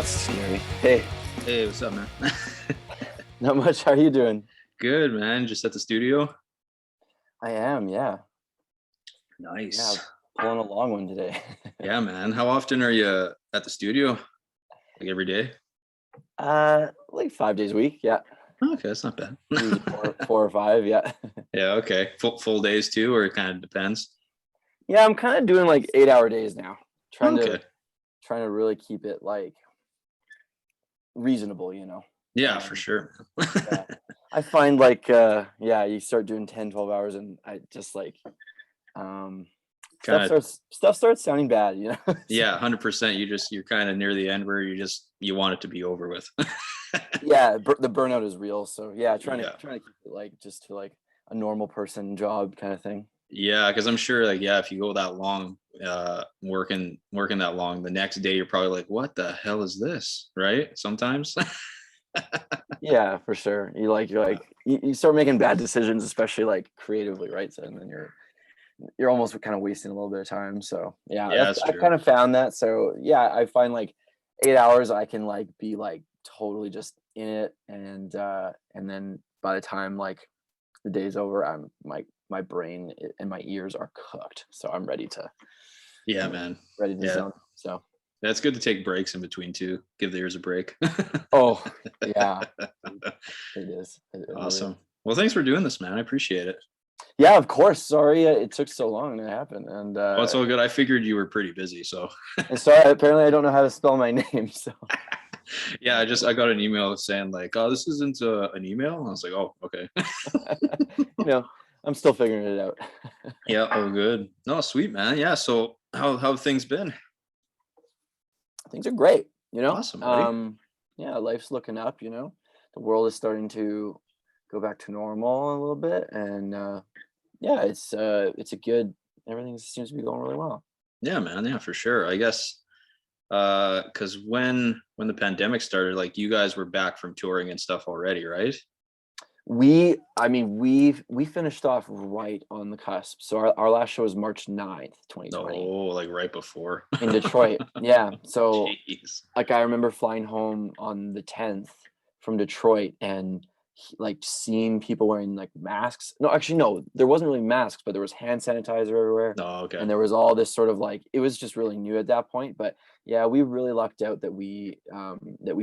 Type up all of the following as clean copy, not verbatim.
scary. Hey, Hey, what's up, man? not much. How are you doing? Good, man. Just at the studio. I am, yeah. Yeah, Nice. pulling a long one today. Yeah, man. How often are you at the studio? Like every day? Like 5 days a week, yeah. Okay, that's not bad. Usually four or five, yeah. Yeah, okay. Full days too, or it kind of depends. Yeah, I'm kind of doing like 8-hour days now. Trying Okay. to trying to really keep it like reasonable, you know. Yeah, for Um, sure. yeah. I find like yeah, you start doing 10, 12 hours and I just like um Kind of. stuff starts sounding bad, you know. So, Yeah, 100%. You're kind of near the end where you want it to be over with. yeah, the burnout is real. So yeah, Yeah. trying to keep it like just to like a normal person job kind of thing. Yeah, because I'm sure, like, yeah, if you go that long, working that long, the next day you're probably like, what the hell is this? Right? Sometimes. Yeah, for sure. You start making bad decisions, especially like creatively, right? So and then you're almost kind of wasting a little bit of time. So yeah, Yeah, that's I true. kind of found that. So yeah, I find like 8 hours I can like be like totally just in it, and then by the time like the day's over, I'm my brain and my ears are cooked. So I'm Yeah, man. ready to Yeah. zone. So That's good to take breaks in between too. Give the ears a break. oh yeah, it is. It really is. Awesome. Well, thanks for doing this, man. I appreciate it. Yeah, of course. Sorry, it took so long to happen, Oh, it's all good. I figured you were pretty busy, so and sorry. Apparently, I don't know how to spell my name. So yeah, I got an email saying like, "Oh, this isn't an email." I was like, "Oh, okay." you know, I'm still figuring it out. Yeah. Oh, good. No, sweet, man. Yeah. So how have things been? Things are great. Awesome, buddy. Yeah, life's looking up. The world is starting to go back to normal a little bit, and yeah, it's a good. Everything seems to be going really well. Yeah, man. Yeah, for sure. I guess because when the pandemic started, like you guys were back from touring and stuff already, right? I mean, we finished off right on the cusp. So our last show was March 9th, 2020 Oh, like right before. in Detroit. Yeah. So Jeez. like I remember flying home on the 10th from Detroit and like seeing people wearing like masks. No, actually no, there wasn't really masks, but there was hand sanitizer everywhere. Oh, okay. And there was all this sort of like it was just really new at that point. But yeah, we really lucked out that we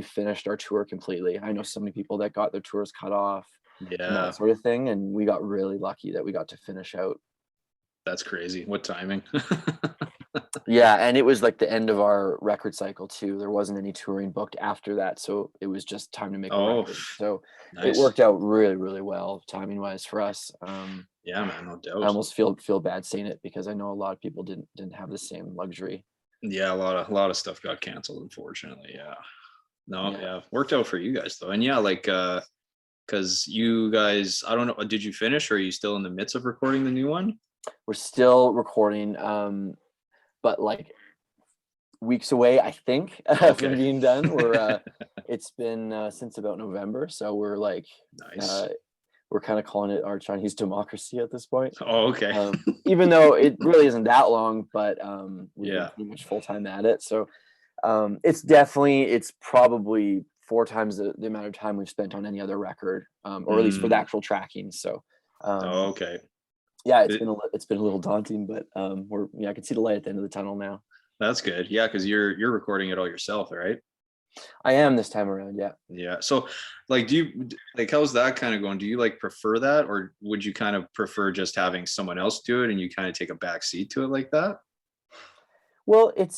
finished our tour completely. I know so many people that got their tours cut off and that Yeah, sort of thing. And we got really lucky that we got to finish out. that's crazy. What timing? Yeah, and it was like the end of our record cycle too. There wasn't any touring booked after that, so it was just time to make a Oh, record. So it nice. worked out really, really well timing wise for us. Yeah, man, no I doubt. almost feel bad saying it because I know a lot of people didn't have the same luxury. Yeah, a lot of stuff got canceled, unfortunately. Yeah. No, Yeah, yeah. Worked out for you guys though. And yeah, like because you guys, I don't know, did you finish or are you still in the midst of recording the new one? we're still recording, but like weeks away, I think, from Okay. being done. It's been since about November, so Nice. uh, we're kind of calling it our Chinese democracy at this point. Oh, okay. Even though it really isn't that long, but we've been Yeah. pretty much full time at it. So it's probably four times the amount of time we've spent on any other record, or at least for the Mm. actual tracking. So Oh, um, okay. yeah, It- it's been a little daunting, but I can see the light at the end of the tunnel now. that's good. Yeah, because you're recording it all yourself, right? I am this time around. Yeah. Yeah. So, like, like, how's that kind of going? Do you like prefer that, or would you kind of prefer just having someone else do it and you kind of take a back seat to it like that? Well, it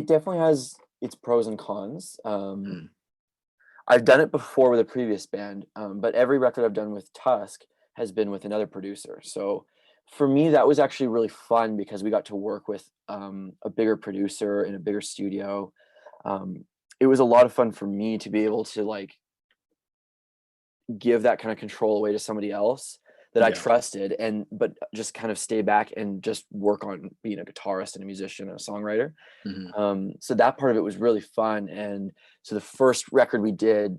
definitely has its pros and cons. Mm. I've done it before with a previous band, but every record I've done with Tusk has been with another producer. So for me, that was actually really fun because we got to work with a bigger producer in a bigger studio. It was a lot of fun for me to be able to like give that kind of control away to somebody else that I Yeah. trusted, and but just kind of stay back and just work on being a guitarist and a musician and a songwriter. Hmm. So that part of it was really fun. And so the first record we did,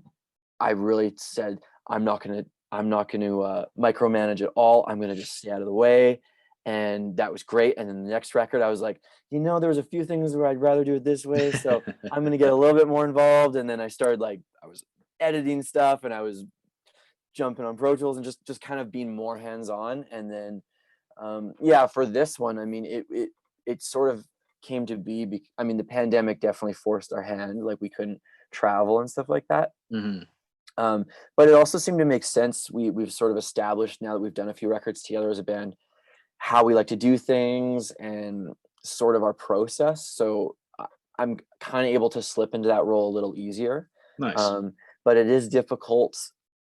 I really said, I'm not gonna micromanage at all. I'm gonna just stay out of the way. and that was great. And then the next record, I was like, there was a few things where I'd rather do it this way, so I'm gonna get a little bit more involved. And then I started, like, I was editing stuff, and I was jumping on Pro Tools, and just kind of being more hands-on. And then for this one, I mean, it sort of came to be, I mean, the pandemic definitely forced our hand, like we couldn't travel and stuff like that. Mm-hmm. But it also seemed to make sense. We've sort of established, now that we've done a few records together as a band, how we like to do things and sort of our process. So I'm kind of able to slip into that role a little easier. Nice. But it is difficult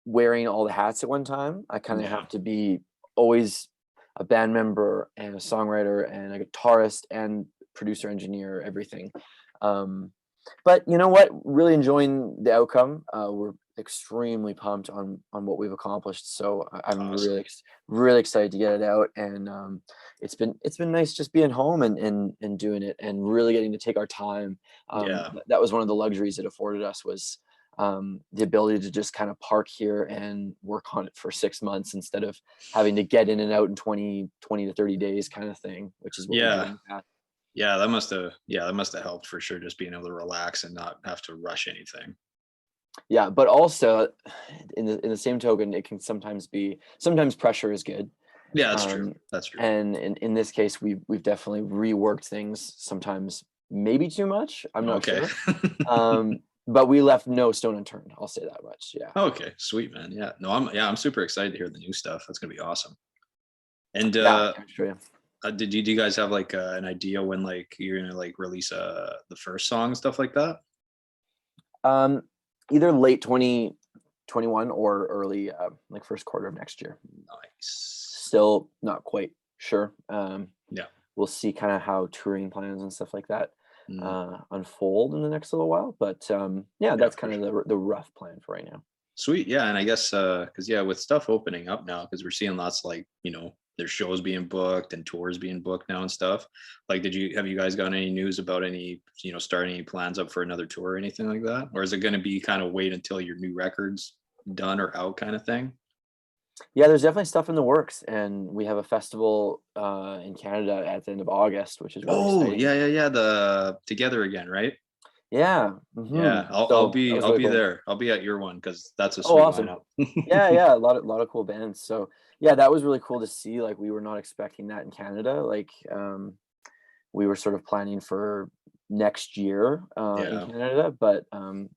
wearing all the hats at one time. I kind of have to be always a band member and a songwriter and a guitarist and producer, engineer, everything. But you know what? Really enjoying the outcome. We're extremely pumped on what we've accomplished. So I'm awesome. really excited to get it out. And it's been nice just being home and doing it, and really getting to take our time. That was one of the luxuries it afforded us, was the ability to just kind of park here and work on it for 6 months, instead of having to get in and out in 20 to 30 days kind of thing, which is what we're doing now. Yeah, that must have helped for sure, just being able to relax and not have to rush anything. Yeah, but also in the same token, it can sometimes pressure is good. Yeah, that's true. That's true. And in this case, we've definitely reworked things, sometimes maybe too much. I'm not sure. But we left no stone unturned. I'll say that much. Yeah. Okay, sweet, man. Yeah. No, I'm super excited to hear the new stuff. That's gonna be awesome. And sure. do you guys have like an idea when like you're gonna like release the first song and stuff like that? Either late 2021 or early like first quarter of next year. Nice. Still not quite sure. We'll see kind of how touring plans and stuff like that unfold in the next little while. But that's kind of the rough plan for right now. Sweet. Yeah. And I guess because with stuff opening up now, because we're seeing lots, like, there's shows being booked and tours being booked now and stuff. Like, have you guys got any news about any, starting any plans up for another tour or anything like that? Or is it going to be kind of wait until your new record's done or out kind of thing? Yeah, there's definitely stuff in the works, and we have a festival in Canada at the end of August, which is really exciting. Yeah. The Together Again, right? Yeah. Mm-hmm. Yeah, I'll be cool. There. I'll be at your one, because that's a sweet awesome lineup. yeah, a lot of cool bands. So yeah, that was really cool to see. Like, we were not expecting that in Canada. Like, we were sort of planning for next year in Canada, but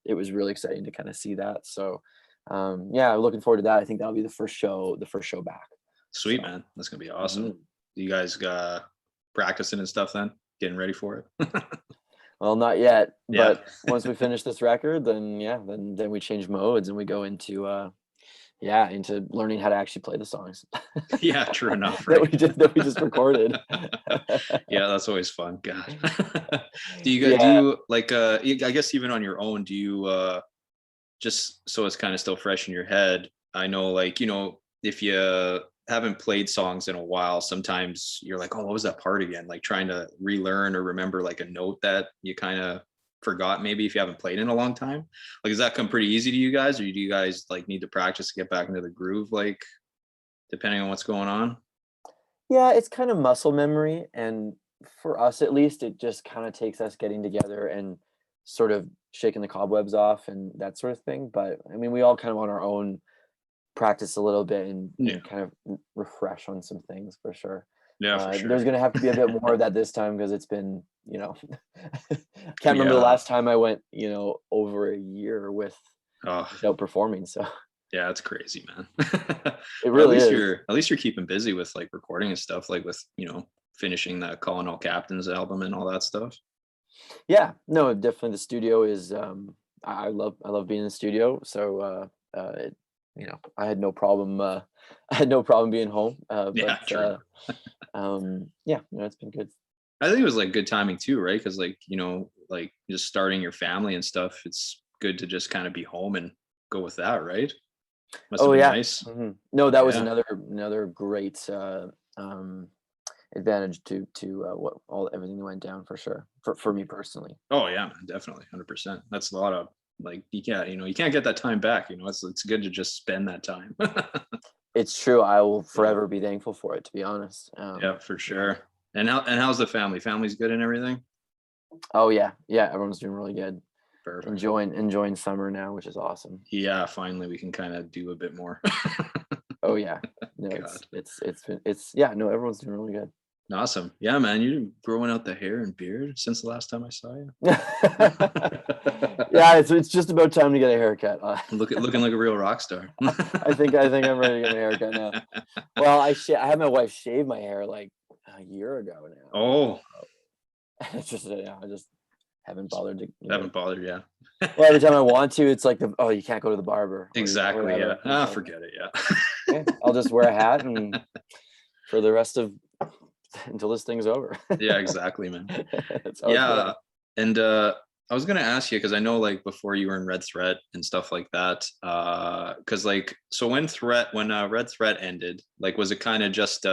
it was really exciting to kind of see that. So looking forward to that. I think that'll be the first show back. Sweet, man. That's gonna be awesome. Do you guys practicing and stuff then? Getting ready for it? Well, not yet, but once we finish this record, then then we change modes and we go into into learning how to actually play the songs. Yeah, true enough. Right? that we just recorded. Yeah, that's always fun. God. Do you guys do like I guess even on your own, do you just so it's kind of still fresh in your head? I know, like, if you haven't played songs in a while, sometimes you're like, oh, what was that part again? Like, trying to relearn or remember like a note that you kind of forgot, maybe if you haven't played in a long time. Like, does that come pretty easy to you guys, or do you guys like need to practice to get back into the groove, like, depending on what's going on? Yeah, it's kind of muscle memory, and for us at least, it just kind of takes us getting together and sort of shaking the cobwebs off and that sort of thing. But I mean, we all kind of on our own practice a little bit and kind of refresh on some things for sure. Yeah, for sure. There's going to have to be a bit more of that this time, because it's been, can't remember the last time I went, over a year without performing. So yeah, it's crazy, man. It really is. At least you're keeping busy with like recording and stuff, like with, finishing that Calling All Captains album and all that stuff. Yeah, no, definitely the studio is, I love being in the studio. So, I had no problem. Being home. True. It's been good. I think it was like good timing too, right? Because like, like just starting your family and stuff, it's good to just kind of be home and go with that, right? Must have been nice. Mm-hmm. No, that was another great advantage to everything that went down, for sure, for me personally. Oh yeah, man, definitely, 100%. That's a lot of, like, you can't get that time back. It's good to just spend that time. It's true. I will forever be thankful for it, to be honest. Yeah, for sure. And how's the family? Family's good and everything? Oh yeah, everyone's doing really good. Perfect. Enjoying summer now, which is awesome. Yeah, finally we can kind of do a bit more. Oh yeah, no, God. no, everyone's doing really good. Awesome. Yeah, man, you're growing out the hair and beard since the last time I saw you. Yeah, it's just about time to get a haircut. Looking like a real rock star. I think I'm ready to get a haircut now. Well, I had my wife shave my hair like a year ago now. Oh, It's just I just haven't bothered to. haven't bothered, yeah. Well, every time I want to, it's like you can't go to the barber. Exactly, yeah. Like, forget it, yeah. yeah, I'll just wear a hat and for the rest of until this thing's over. Yeah, exactly, man. Yeah, and I was gonna ask you because I know like before you were in Red Threat and stuff like that. Because like so when Red Threat ended, like was it kind of just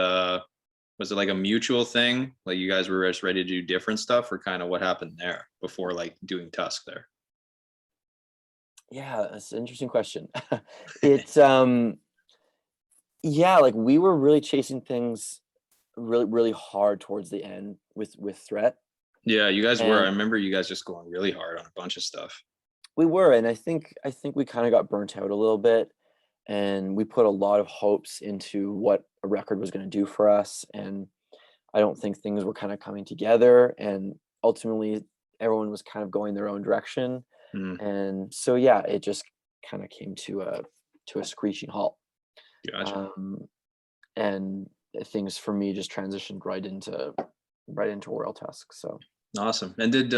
was it like a mutual thing? Like you guys were just ready to do different stuff, or kind of what happened there before like doing Tusk there? Yeah, that's an interesting question. It's yeah, like we were really chasing things really, really hard towards the end with Threat. Yeah, you guys were. I And remember you guys just going really hard on a bunch of stuff. we were, and I think we kind of got burnt out a little bit, and we put a lot of hopes into what a record was going to do for us, and I don't think things were kind of coming together, and ultimately everyone was kind of going their own direction. Mm, And so yeah, it just kind of came to a screeching halt. gotcha. Um, and things for me just transitioned right into Royal Tusk. So Awesome. And did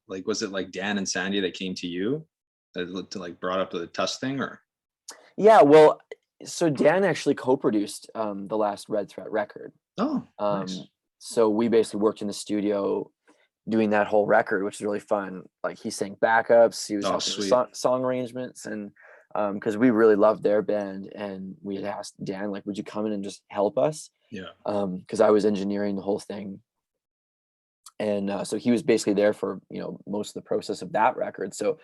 like was it like Dan and Sandy that came to you that like brought up the Tusk thing, or? yeah, well, so Dan actually co-produced the last Red Threat record. Oh, Um, nice. so we basically worked in the studio doing that whole record, which is really fun. Like he sang backups, he was Oh, helping with sweet. song arrangements, and because we really loved their band, and we had asked Dan, like, would you come in and just help us? Yeah. Because I was engineering the whole thing, and so he was basically there for most of the process of that record. So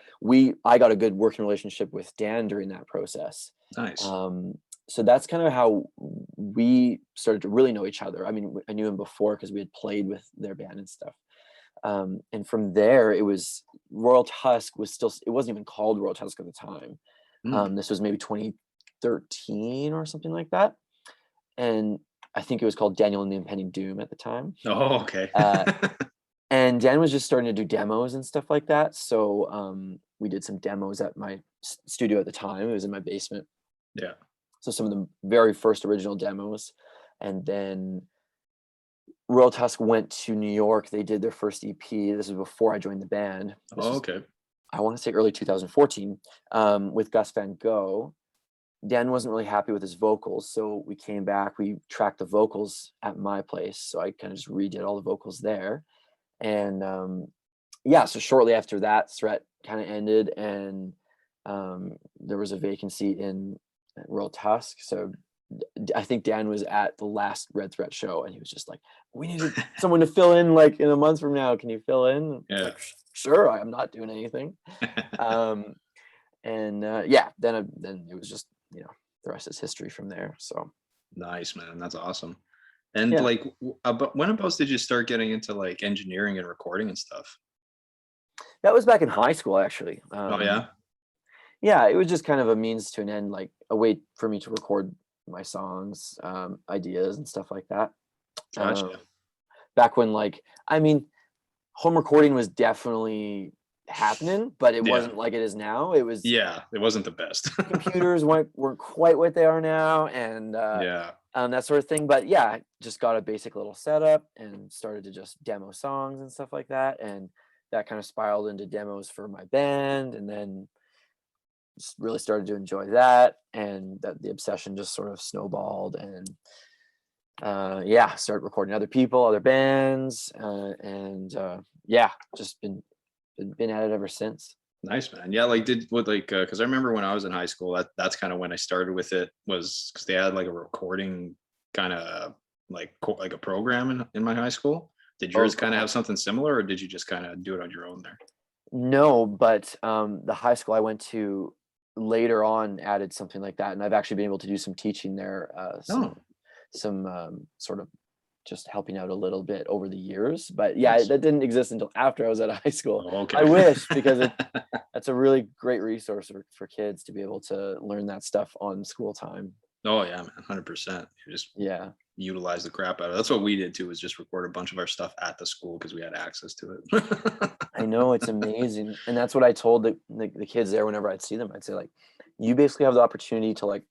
I got a good working relationship with Dan during that process. Nice. So that's kind of how we started to really know each other. I mean, I knew him before because we had played with their band and stuff. And from there, it was Royal Tusk it wasn't even called Royal Tusk at the time. Mm. This was maybe 2013 or something like that. And I think it was called Daniel and the Impending Doom at the time. Oh, okay. And Dan was just starting to do demos and stuff like that. So we did some demos at my studio at the time. It was in my basement. Yeah. So some of the very first original demos. And then Royal Tusk went to New York. They did their first EP. This was before I joined the band. Oh, okay. I want to say early 2014 with Gus Van Gogh. Dan wasn't really happy with his vocals, so we came back. We tracked the vocals at my place, so I kind of just redid all the vocals there. And yeah, so shortly after that, Threat kind of ended, and there was a vacancy in Royal Tusk. So I think Dan was at the last Red Threat show, and he was just like, "We need someone to fill in like in a month from now. Can you fill in?" Yeah. Like, sure. I'm not doing anything. And yeah, then it was just the rest is history from there. So Nice, man. That's awesome. And yeah, like, about when about did you start getting into like engineering and recording and stuff? that was back in high school actually. Oh yeah, Yeah, it was just kind of a means to an end, like a way for me to record my songs, ideas and stuff like that. gotcha. Um, Back when I mean, home recording was definitely happening, but it Yeah, wasn't like it is now. It was yeah. It wasn't the best. computers weren't quite what they are now, and Yeah, that sort of thing. But yeah, I just got a basic little setup and started to just demo songs and stuff like that, and that kind of spiraled into demos for my band, and then just really started to enjoy that, and that the obsession just sort of snowballed, and yeah, started recording other people, other bands, and yeah, just been at it ever since. nice, man. Yeah, like did what like because I remember when I was in high school, that's kind of when I started with it, was because they had like a recording kind of like a program in my high school. Did Oh, yours kind of cool. have something similar, or did you just kind of do it on your own there? No, but the high school I went to, later on added something like that, and I've actually been able to do some teaching there, Oh, some sort of just helping out a little bit over the years. But yeah, nice. that didn't exist until after I was at high school. Oh, I okay. wish, because that's a really great resource for kids to be able to learn that stuff on school time. Oh yeah, man, 100%. You just Yeah. utilize the crap out of it. That's what we did too, is just record a bunch of our stuff at the school because we had access to it. I know, it's amazing. And that's what I told the kids there whenever I'd see them. I'd say, like, you basically have the opportunity to, like,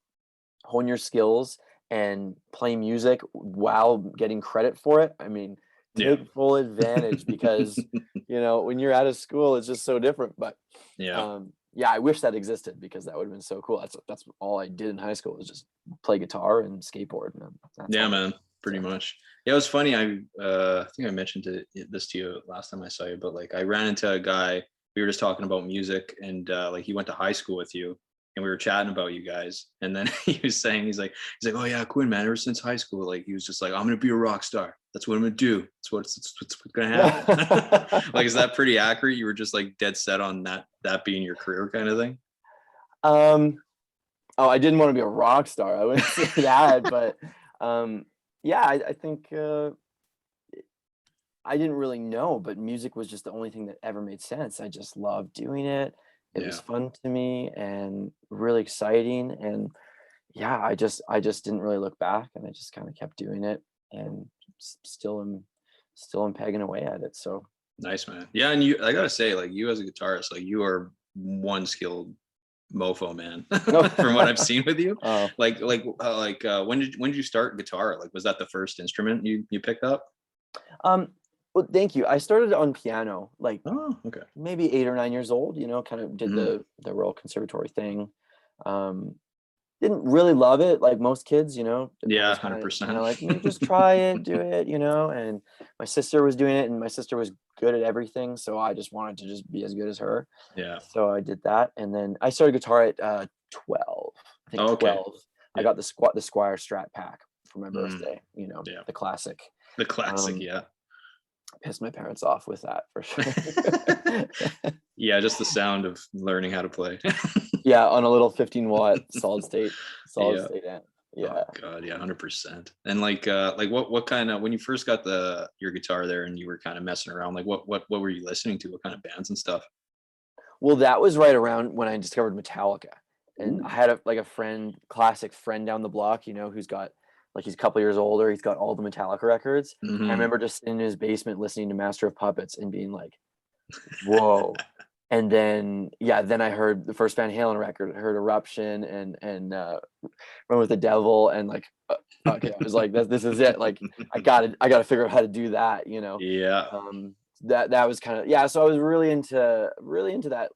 hone your skills and play music while getting credit for it. I mean, Yeah. take full advantage, because, when you're out of school, it's just so different. But Yeah. yeah, I wish that existed, because that would have been so cool. That's all I did in high school, was just play guitar and skateboard. And that's Yeah, all. man, pretty So. much. Yeah, it was funny. I think I mentioned this to you last time I saw you, but like I ran into a guy. We were just talking about music, and like he went to high school with you, and we were chatting about you guys. And then he was saying, he's like, oh yeah, Quinn, man, ever since high school, like he was just like, I'm gonna be a rock star. That's what I'm gonna do. That's what's gonna happen. Like, is that pretty accurate? You were just like dead set on that being your career kind of thing. um Oh, I didn't want to be a rock star. I wouldn't say that, but yeah, I think I didn't really know, but music was just the only thing that ever made sense. I just loved doing it. It was Yeah. fun to me and really exciting. And yeah, I just didn't really look back, and I just kind of kept doing it, and still am pegging away at it. So. Nice, man. Yeah, and I gotta say, like you as a guitarist, like you are one skilled mofo, man. From what I've seen with you, Oh, when did you start guitar? Like, was that the first instrument you picked up? um, well, thank you. I started on piano, like, Oh, okay. maybe 8 or 9 years old. Kind of did Mhm. the Royal Conservatory thing. Um, didn't really love it, like most kids. They're Yeah, always hundred kind percent. of like, just try it, do it. And my sister was doing it, and my sister was good at everything, so I just wanted to just be as good as her. Yeah. So I did that, and then I started guitar at 12. I think Oh, okay. 12. I Yeah. got the Squire Strat pack for my Mm, birthday. yeah. The classic. The classic. Um, Yeah. Pissed my parents off with that for sure. Yeah, just the sound of learning how to play. Yeah, on a little 15-watt solid Yeah. state amp. Oh Yeah. God, yeah, 100%. And like what kind of, when you first got your guitar there and you were kind of messing around, like what were you listening to? What kind of bands and stuff? Well, that was right around when I discovered Metallica, and I Ooh. had a friend, classic friend down the block, who's got, like, he's a couple years older. He's got all the Metallica records. I Hmm. remember just sitting in his basement listening to Master of Puppets and being like, "Whoa!" And then, yeah, then I heard the first Van Halen record, I heard Eruption and Run with the Devil, and like, okay, I was like, this is it. Like, I gotta figure out how to do that. Yeah. That was kind of, yeah. So I was really into that.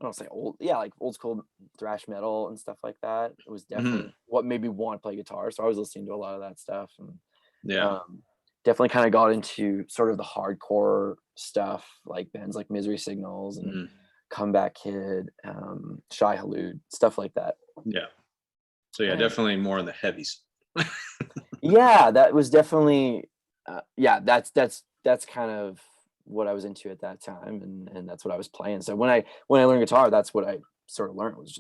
I don't say old, yeah, like old school thrash metal and stuff like that. It was Hmm. definitely what made me want to play guitar. So I was listening to a lot of that stuff, and Yeah. um, definitely kind of got into sort of the hardcore stuff, like bands like Misery Signals and Mhm. Comeback Kid, Shy Halud, stuff like that. Yeah. So yeah, And definitely more on the heavies. yeah, that was definitely, yeah, that's kind of what I was into at that time, and that's what I was playing. So when I learned guitar, that's what I sort of learned, was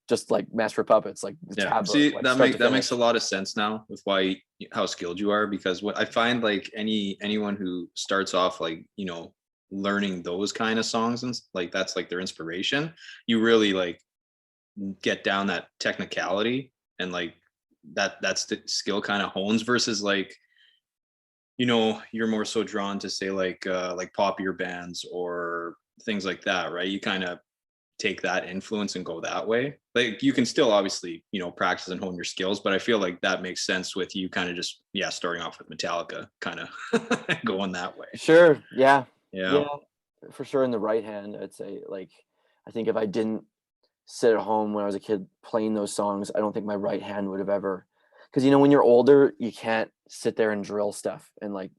just like Master of Puppets, like the Yeah. tab book, See, like that start make to that makes a finish. lot of sense now with how skilled you are, because what I find, like anyone who starts off like, learning those kind of songs and like that's like their inspiration, you really like get down that technicality, and like that's the skill kind of hones, versus like, you're more so drawn to say like poppier bands or things like that, right? You kind of take that influence and go that way. Like you can still obviously, practice and hone your skills, but I feel like that makes sense with you kind of just, yeah, starting off with Metallica, kind of going that way. Sure, yeah, Yeah. yeah, for sure. In the right hand, I'd say, like, I think if I didn't sit at home when I was a kid playing those songs, I don't think my right hand would have ever, because when you're older, you can't sit there and drill stuff, and like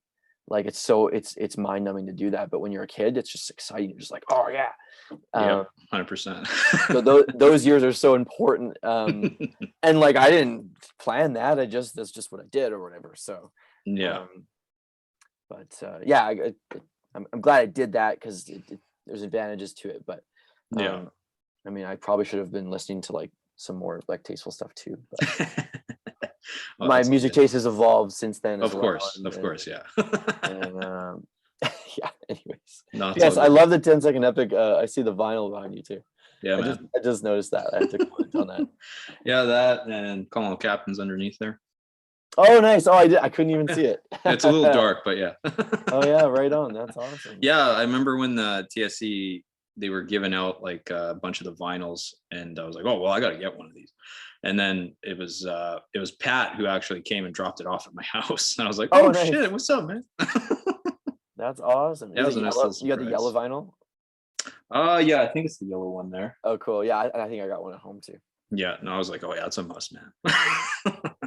it's mind numbing to do that. But when you're a kid, it's just exciting. You're just like, oh yeah. Yep. Um, 100%. so those years are so important. And like, I didn't plan that. That's just what I did or whatever. So, Yeah. um, but yeah, I'm glad I did that, because there's advantages to it. But Yeah. I mean, I probably should have been listening to like some more like tasteful stuff too, but Oh, my that's all music good. taste has evolved since then as Of well. course, of course, yeah. And yeah, anyways. No, it's all Yes, I good. love the 10-second epic. I see the vinyl behind you too. Yeah, man. I just noticed that. I had to comment on that. Yeah, that and Colonel Captain's underneath there. Oh, nice. Oh, I couldn't even see it. It's a little dark, but yeah. Oh yeah, right on. That's awesome. Yeah, I remember when the TSC they were giving out like a bunch of the vinyls, and I was like, oh well, I got to get one of these. And then it was Pat who actually came and dropped it off at my house, and I was like, Oh, oh nice. shit, what's up, man? That's awesome. Yeah, it Is was it a nice yellow? little You got the yellow surprise. vinyl? Yeah, I think it's the yellow one there. Oh, cool. Yeah, I think I got one at home too. Yeah, no, I was like, oh yeah, it's a must, man.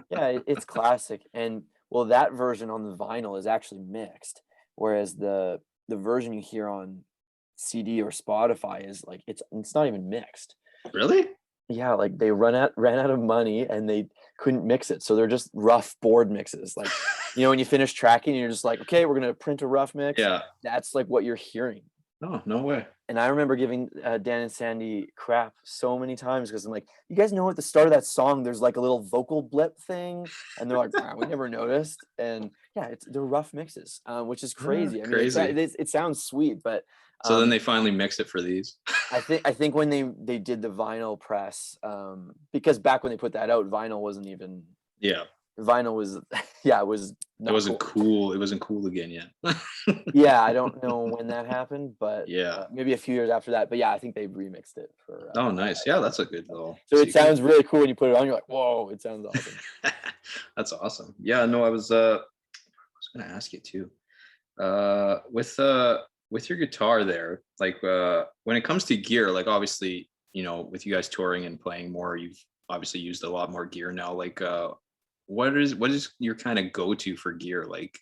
Yeah, it's classic. And well, that version on the vinyl is actually mixed, whereas the version you hear on CD or Spotify is like it's not even mixed. Really? Yeah, like they ran out of money and they couldn't mix it, so they're just rough board mixes. Like, when you finish tracking, you're just like, okay, we're gonna print a rough mix. Yeah. That's like what you're hearing. Oh, no way. And I remember giving Dan and Sandy crap so many times because I'm like, you guys know at the start of that song, there's like a little vocal blip thing, and they're like, wow, we never noticed. And yeah, they're rough mixes, which is crazy. I mean, Crazy. it sounds sweet, but so then they finally mixed it for these. I think when they did the vinyl press, because back when they put that out, vinyl wasn't even. Yeah. Vinyl was, yeah, it was. It wasn't cool. It wasn't cool again yet. Yeah, I don't know when that happened, but yeah, maybe a few years after that. But yeah, I think they remixed it for. Oh, nice. Yeah, that's a good little. So secret. It sounds really cool when you put it on. You're like, whoa! It sounds awesome. That's awesome. Yeah, no, I was going to ask you too. With your guitar there, like when it comes to gear, like obviously, with you guys touring and playing more, you've obviously used a lot more gear now. Like, what is your kind of go-to for gear? Like,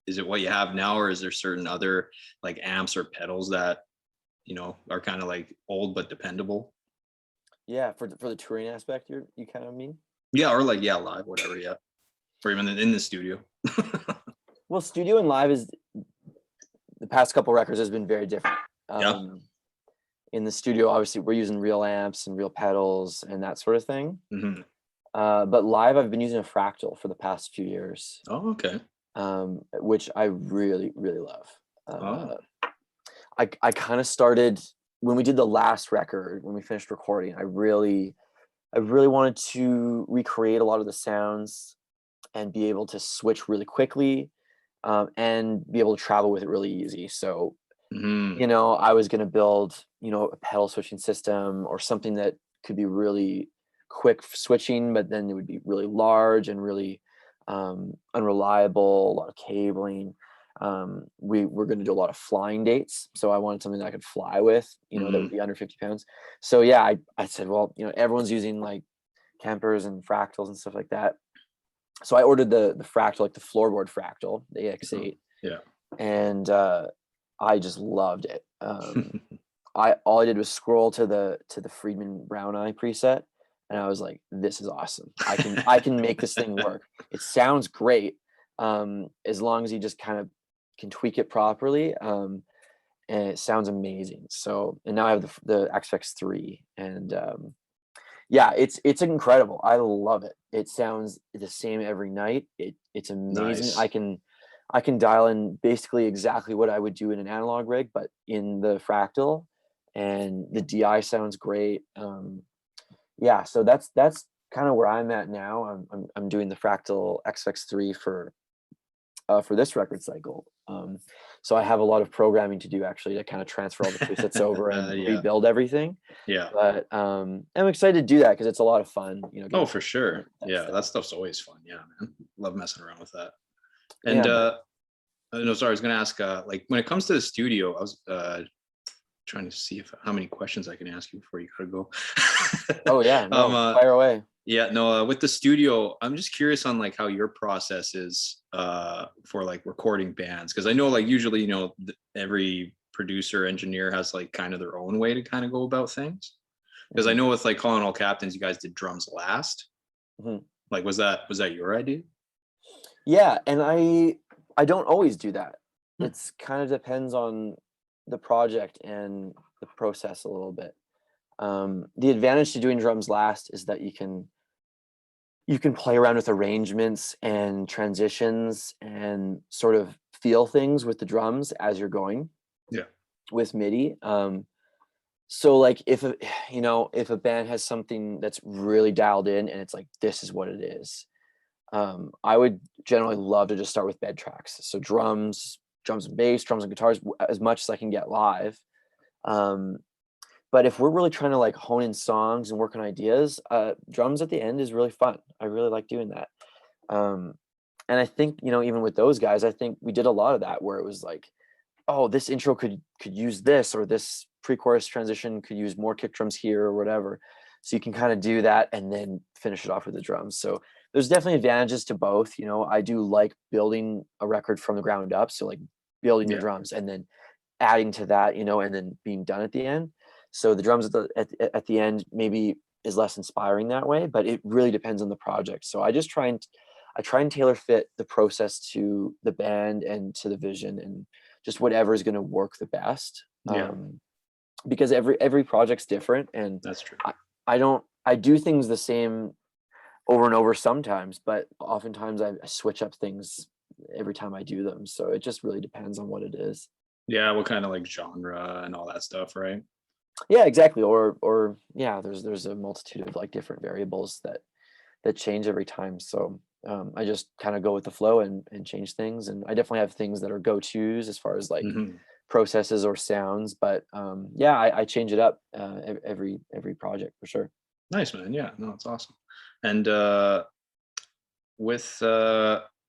is it what you have now, or is there certain other like amps or pedals that are kind of like old but dependable? Yeah, for the touring aspect, you kind of mean? Yeah, or like live, whatever. Yeah, or even in the studio. Well, studio and live is the past couple records has been very different. Yeah. In the studio, obviously, we're using real amps and real pedals and that sort of thing. Mm-hmm. But live, I've been using a Fractal for the past few years. Oh, okay. Which I really, really love. I kind of started when we did the last record, when we finished recording. I really wanted to recreate a lot of the sounds and be able to switch really quickly, and be able to travel with it really easy. So, I was going to build, a pedal switching system or something that could be really quick switching, but then it would be really large and really unreliable, a lot of cabling. We were going to do a lot of flying dates, so I wanted something that I could fly with, that would be under 50 pounds. So yeah, I said, well, everyone's using like Kempers and Fractals and stuff like that. So I ordered the Fractal, like the floorboard Fractal, the AX8. Yeah. And I just loved it. All I did was scroll to the Friedman Brown Eye preset, and I was like, this is awesome. I can make this thing work. It sounds great, as long as you just kind of can tweak it properly, and it sounds amazing. So, and now I have the XFX3, and yeah, it's incredible. I love it. It sounds the same every night. It's amazing. Nice. I can dial in basically exactly what I would do in an analog rig, but in the Fractal, and the DI sounds great. Yeah, so that's kind of where I'm at now. I'm doing the Fractal XFX3 for this record cycle. So I have a lot of programming to do actually to kind of transfer all the presets over and rebuild everything. Yeah. But I'm excited to do that because it's a lot of fun. Oh, for sure. Yeah, that stuff's always fun. Yeah, man. Love messing around with that. And no, sorry, I was gonna ask, like when it comes to the studio, I was trying to see how many questions I can ask you before you gotta go. Oh yeah, no, fire away. Yeah, no, with the studio, I'm just curious on like how your process is for like recording bands, because I know like usually every producer engineer has like kind of their own way to kind of go about things. Because I know with like Calling All Captains, you guys did drums last. Like was that your idea? Yeah, and I don't always do that. It's kind of depends on the project and the process a little bit. The advantage to doing drums last is that you can play around with arrangements and transitions and sort of feel things with the drums as you're going Yeah. with MIDI. So like if a, you know, if a band has something that's really dialed in and it's like, this is what it is, I would generally love to just start with bed tracks. So drums and bass, drums and guitars, as much as I can get live. Um, but if we're really trying to like hone in songs and work on ideas, drums at the end is really fun. I really like doing that. Um, and I think, you know, even with those guys, I think we did a lot of that where it was like, oh, this intro could use this, or this pre-chorus transition could use more kick drums here or whatever. So you can kind of do that and then finish it off with the drums. So there's definitely advantages to both. You know, I do like building a record from the ground up. So like building your Yeah. drums and then adding to that, you know, and then being done at the end. So the drums at the end maybe is less inspiring that way, but it really depends on the project. So I try and tailor fit the process to the band and to the vision and just whatever is going to work the best. Yeah. Because every project's different, and That's true. I do things the same over and over sometimes, but oftentimes I switch up things every time I do them. So it just really depends on what it is. Yeah. What kind of like genre and all that stuff, right? Yeah, exactly. Or yeah, there's a multitude of like different variables that change every time. So I just kind of go with the flow and change things. And I definitely have things that are go-tos as far as like Hmm. processes or sounds, but yeah, I change it up every project for sure. Nice, man. Yeah. No, it's awesome. And with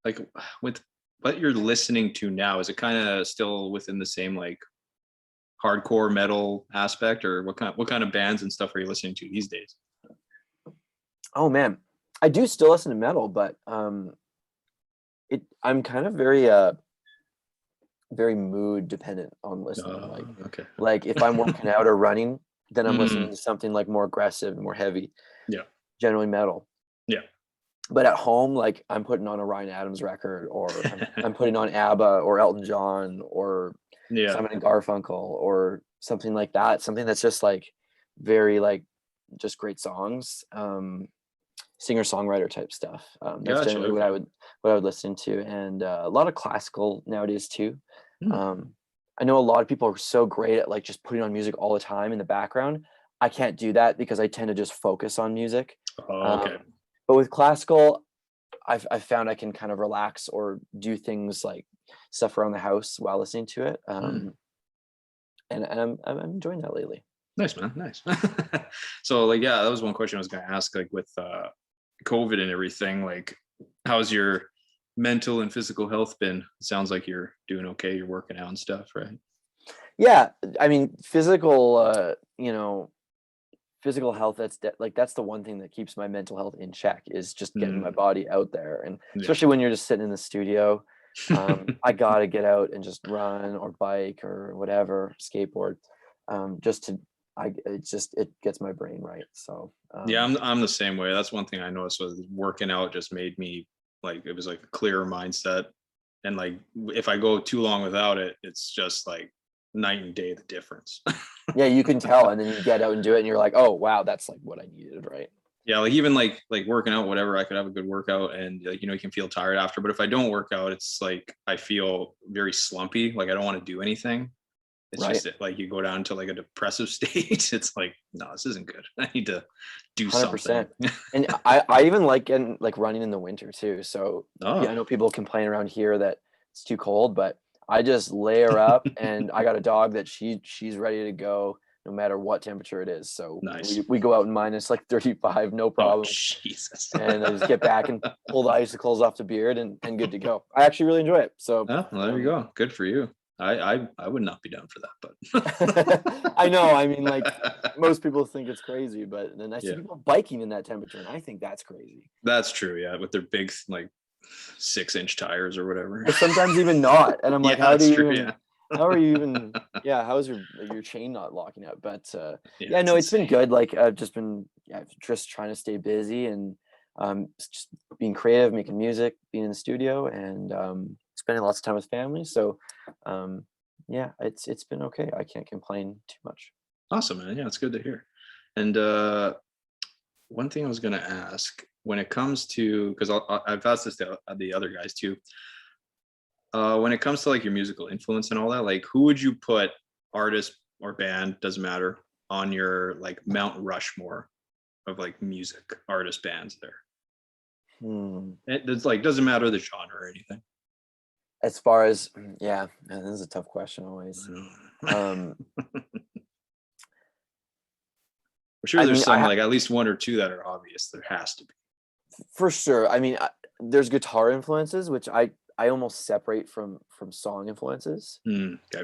like with what you're listening to now, is it kind of still within the same like hardcore metal aspect, or what kind of bands and stuff are you listening to these days? Oh man, I do still listen to metal, but I'm kind of very mood dependent on listening. Okay. Like if I'm working out or running, then I'm listening Mm, to something like more aggressive, more heavy, yeah. generally metal. Yeah. But at home, like I'm putting on a Ryan Adams record, or I'm putting on ABBA or Elton John or Yeah. Simon and Garfunkel or something like that. Something that's just like very like just great songs, singer-songwriter type stuff. That's Gotcha. generally Okay. what I would listen to, and a lot of classical nowadays too. Hmm. Um, I know a lot of people are so great at like just putting on music all the time in the background. I can't do that because I tend to just focus on music. Oh, okay. Um, but with classical, I've found I can kind of relax or do things like stuff around the house while listening to it. Mm. And I'm enjoying that lately. Nice, man. Nice. So like, yeah, that was one question I was going to ask, like with COVID and everything, like how's your mental and physical health been? It sounds like you're doing okay. You're working out and stuff, right? Yeah, I mean, you know, physical health, like that's the one thing that keeps my mental health in check, is just getting my Mm, body out there. And yeah. especially when you're just sitting in the studio, I gotta get out and just run or bike or whatever, skateboard, just to it gets my brain right. So Yeah, I'm the same way. That's one thing I noticed, was working out just made me like, it was like a clearer mindset. And like if I go too long without it, it's just like night and day the difference. yeah, you can tell, and then you get out and do it and you're like, oh wow, that's like what I needed, right? Yeah, like even like working out, whatever, I could have a good workout and like, you can feel tired after. But if I don't work out, it's like I feel very slumpy, like I don't want to do anything. It's Right. just like you go down to like a depressive state. It's like, no, this isn't good. I need to do something. 100%. And I even like getting like running in the winter too. So Oh. I know people complain around here that it's too cold, but I just layer up, and I got a dog that she's ready to go no matter what temperature it is. So Nice. we go out in minus like 35, no Oh, problem. Jesus. And I just get back and pull the icicles off the beard and good to go. I actually really enjoy it. So Oh, well, there you go. Good for you. I would not be down for that, I know. I mean, like but most people think it's crazy, but then I see yeah, people biking in that temperature, and I think that's crazy. that's true. Yeah, with their big like 6-inch tires or whatever. Or sometimes even not. And I'm like, Yeah, that's true. how are you even, yeah, how is your chain not locking up? But Yeah, yeah, it's no, it's been insane. good. Like I've just been, yeah, just trying to stay busy and just being creative, making music, being in the studio, and spending lots of time with family. So yeah, it's been okay. I can't complain too much. Awesome, man. Yeah, it's good to hear. And one thing I was gonna ask, when it comes to, because I've asked this to the other guys too. When it comes to like your musical influence and all that, like who would you put, artist or band, doesn't matter, on your like Mount Rushmore of like music artist bands there? It's like, doesn't matter the genre or anything. As far as, yeah, man, this is a tough question always. I'm sure there's some like at least one or two that are obvious. There has to be. For sure. I mean, there's guitar influences, which I almost separate from song influences. Okay.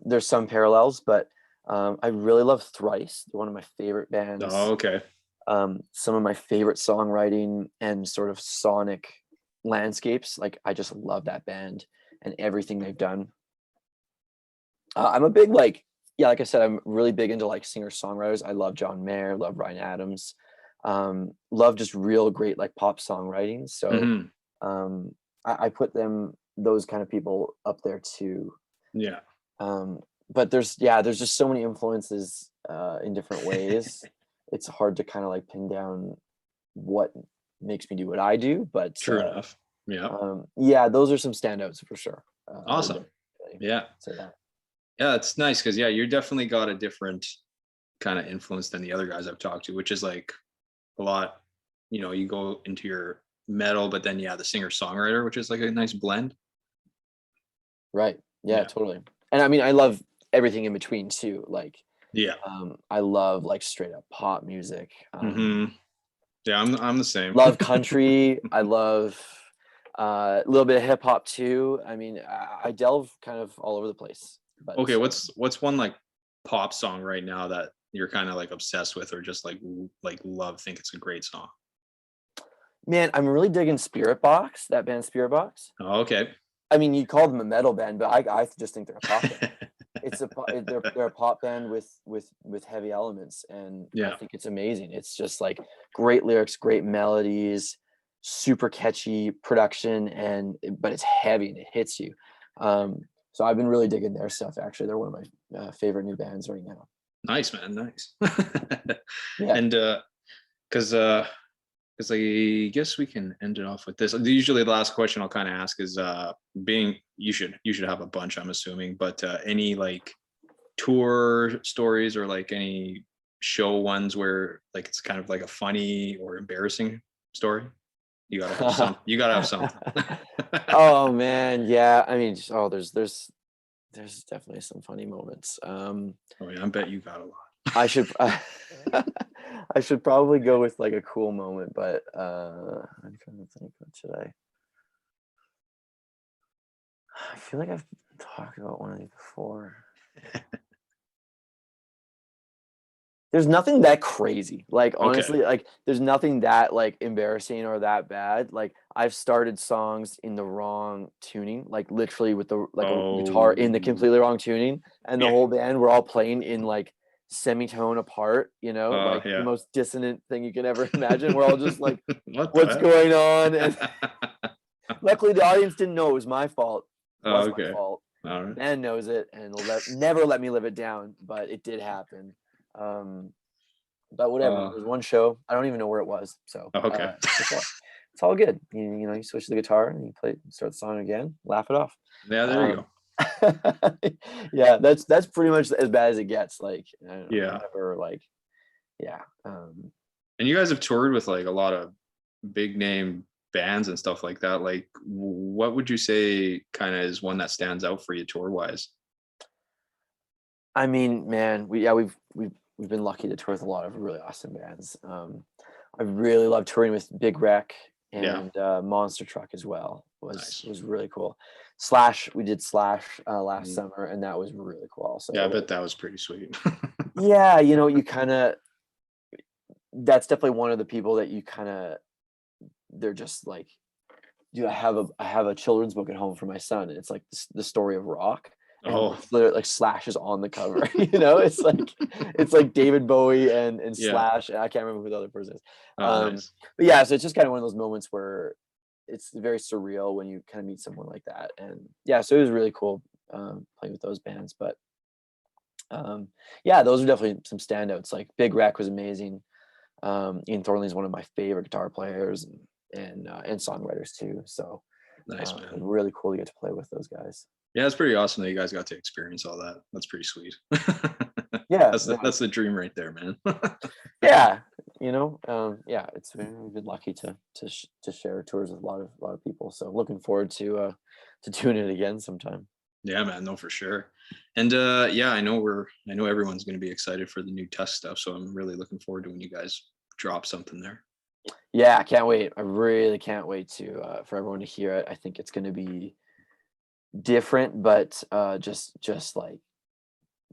There's some parallels, but I really love Thrice. They're one of my favorite bands. Oh, okay. Some of my favorite songwriting and sort of sonic landscapes. Like, I just love that band and everything they've done. I'm a big, like I said, I'm really big into like singer-songwriters. I love John Mayer, love Ryan Adams, love just real great like pop songwriting. So I put those kind of people up there too. Yeah. But there's just so many influences in different ways. It's hard to kind of like pin down what makes me do what I do, but true enough. Yeah, those are some standouts for sure. Awesome. Yeah. Say that. Yeah, it's nice because you're definitely got a different kind of influence than the other guys I've talked to, which is like a lot, you go into your metal, but then the singer-songwriter, which is like a nice blend. Right. Yeah, totally. And I mean, I love everything in between too. Like, I love like straight up pop music. Yeah, I'm the same. Love country. I love a little bit of hip hop too. I mean, I delve kind of all over the place. But okay, what's one like pop song right now that you're kind of like obsessed with, or just like love, think it's a great song? Man, I'm really digging Spirit Box, that band Spirit Box. Oh, okay. I mean, you call them a metal band, but I just think they're a pop band. They're a pop band with heavy elements, and I think it's amazing. It's just like great lyrics, great melodies, super catchy production, but it's heavy and it hits you. So I've been really digging their stuff. Actually, they're one of my favorite new bands right now. Nice, man. Nice. Yeah. And because I guess we can end it off with this. Usually the last question I'll kind of ask is you should have a bunch, I'm assuming, but any like tour stories or like any show ones where like it's kind of like a funny or embarrassing story? You gotta have some. You gotta have something. Oh man, yeah. I mean, there's definitely some funny moments. Oh yeah, I bet you got a lot. I should probably go with like a cool moment, but I'm trying to think, what should I feel like I've talked about one of these before. There's nothing that crazy. Like, honestly, like there's nothing that like embarrassing or that bad. Like, I've started songs in the wrong tuning, like literally with the a guitar in the completely wrong tuning, and the whole band we're all playing in like semitone apart, like the most dissonant thing you can ever imagine. We're all just like, what's going on? And luckily the audience didn't know it was my fault. It was my fault. The band knows it and never let me live it down, but it did happen. But whatever. There's one show, I don't even know where it was, so it's all good. You switch the guitar and you start the song again, laugh it off. Yeah, there you go. Yeah, that's pretty much as bad as it gets. Like, I don't know, never, like, and you guys have toured with like a lot of big name bands and stuff like that. Like, what would you say kind of is one that stands out for you tour wise? I mean, man, we've been lucky to tour with a lot of really awesome bands. I really love touring with Big Wreck and Monster Truck as well. Was really cool. Slash, we did Slash last summer, and that was really cool also. Yeah, I bet that was pretty sweet. Yeah, you kind of, that's definitely one of the people that you kind of, they're just like, I have a children's book at home for my son, and it's like the story of rock. And like Slash is on the cover. It's like David Bowie and Slash, and I can't remember who the other person is. Nice. But yeah, so it's just kind of one of those moments where it's very surreal when you kind of meet someone like that. And yeah, so it was really cool playing with those bands. But Yeah, those are definitely some standouts. Like Big Wreck was amazing. Ian Thornley is one of my favorite guitar players and songwriters too. So Nice, man. really cool to get to play with those guys. Yeah, it's pretty awesome that you guys got to experience all that. That's pretty sweet. Yeah, That's the dream right there, man. yeah, yeah, we've been lucky to share tours with a lot of people. So looking forward to doing it again sometime. Yeah, man, no, for sure. And yeah, I know everyone's going to be excited for the new Tusk stuff, so I'm really looking forward to when you guys drop something there. Yeah, I can't wait. I really can't wait to for everyone to hear it. I think it's going to be different, but just like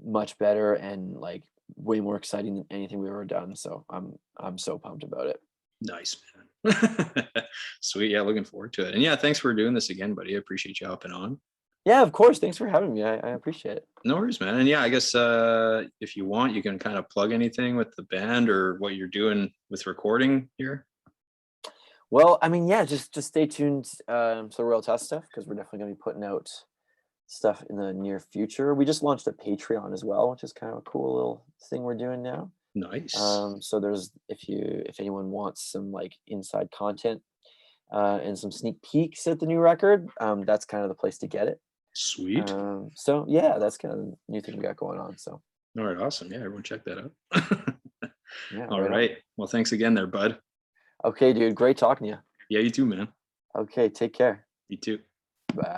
much better and like way more exciting than anything we've ever done. So I'm so pumped about it. Nice, man. Sweet. Yeah, looking forward to it. And yeah, thanks for doing this again, buddy. I appreciate you hopping on. Yeah, of course. Thanks for having me. I appreciate it. No worries, man. And yeah, I guess if you want, you can kind of plug anything with the band or what you're doing with recording here. Well, I mean, yeah, just stay tuned to the Royal Tusk stuff because we're definitely going to be putting out stuff in the near future. We just launched a Patreon as well, which is kind of a cool little thing we're doing now. Nice. So there's if anyone wants some like inside content and some sneak peeks at the new record, that's kind of the place to get it. Sweet. So yeah, that's kind of the new thing we got going on. So all right, awesome. Yeah, everyone check that out. yeah. All right. Well, thanks again there, bud. Okay, dude. Great talking to you. Yeah, you too, man. Okay, take care. You too.